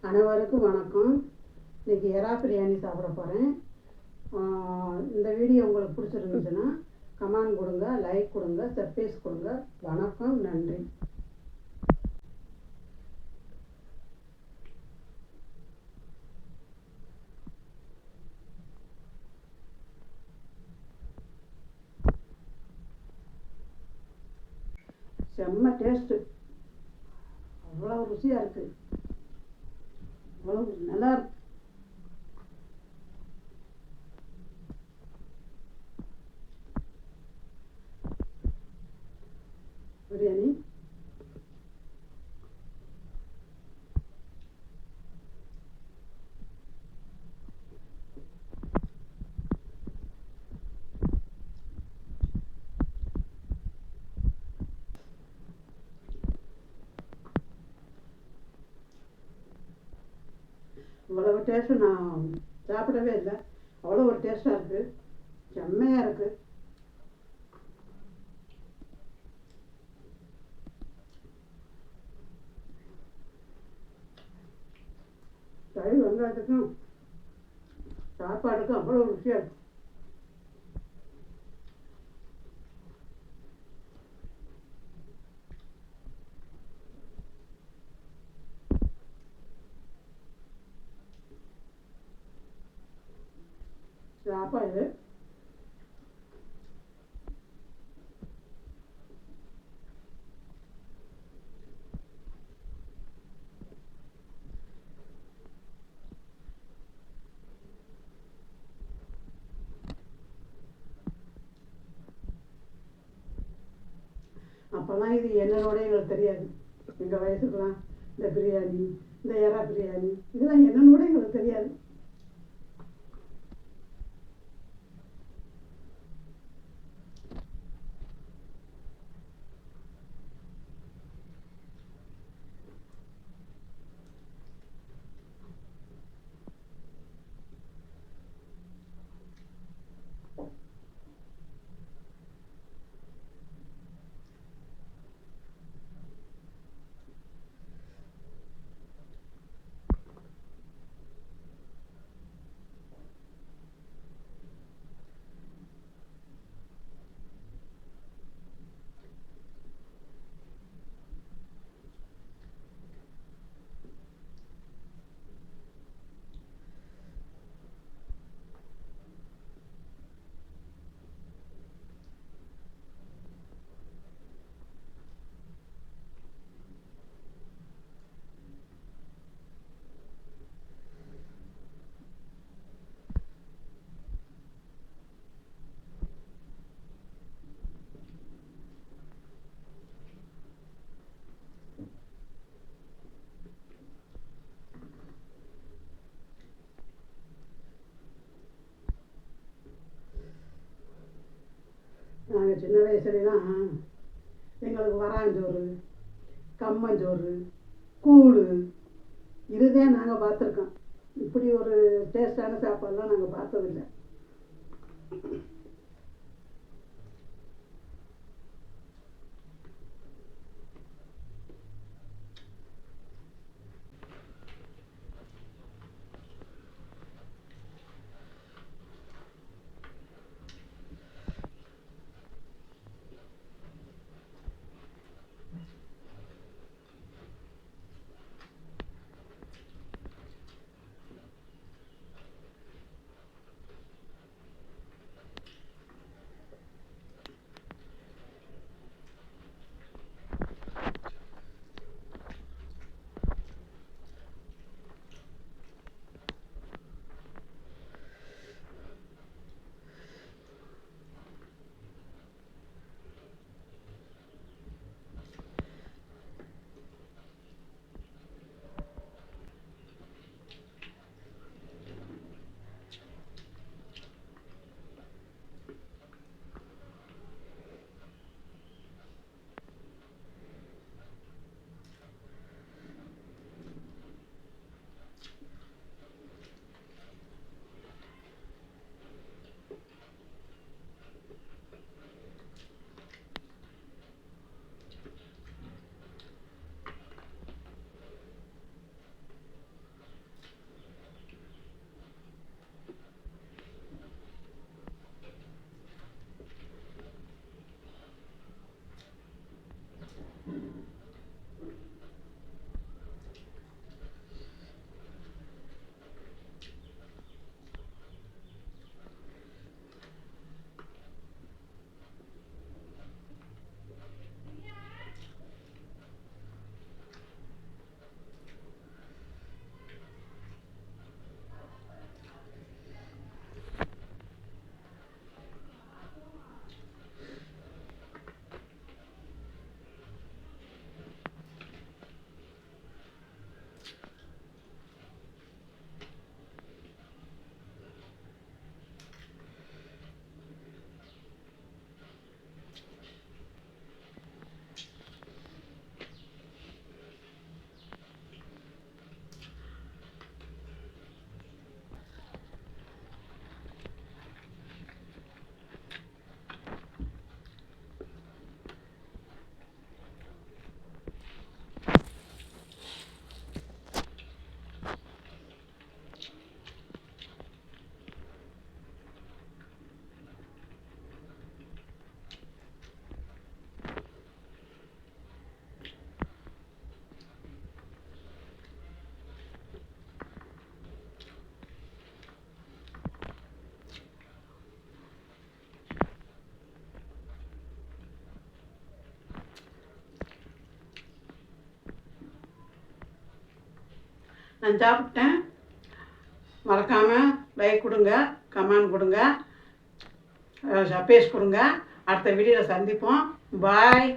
அனைவருக்கும் வணக்கம். இன்றைக்கி எறா பிரியாணி சாப்பிட போகிறேன். இந்த வீடியோ உங்களுக்கு பிடிச்சிருந்துச்சுன்னா கமெண்ட் கொடுங்க, லைக் கொடுங்க, சப்ஸ்கிரைப் கொடுங்க. வணக்கம், நன்றி. செம்ம டேஸ்ட்டு, அவ்வளோ ருசியாக இருக்குது, அவ்வளோ நல்லா இருக்கு. பிரியாணி இவ்வளவு டேஸ்ட்டு நான் சாப்பிடவே இல்லை. அவ்வளோ ஒரு டேஸ்ட்டாக இருக்குது, செம்மையாக இருக்குது. தயிர் வெங்காயத்துக்கும் சாப்பாடுக்கும் அவ்வளோ ருசியாக இருக்குது. சாப்பாடு அப்போல்லாம் இது என்னோட எங்களுக்கு தெரியாது. எங்கள் வயசுக்கெல்லாம் இந்த பிரியாணி, இந்த எறா பிரியாணி இதெல்லாம் என்னோட எங்களுக்கு தெரியாது. நாங்கள் சின்ன வயசுலாம் எங்களுக்கு வராஞ்சோறு, கம்மஞ்சோறு, கூழ் இதுதான் நாங்கள் பார்த்துருக்கோம். இப்படி ஒரு டேஸ்டான சாப்பாடெலாம் நாங்கள் பார்த்ததில்லை. நான் சாப்பிட்டேன். மறக்காமல் லைக் கொடுங்க, கமெண்ட் கொடுங்க, சர்ப்ரைஸ் கொடுங்க. அடுத்த வீடியோவில் சந்திப்போம். பாய்.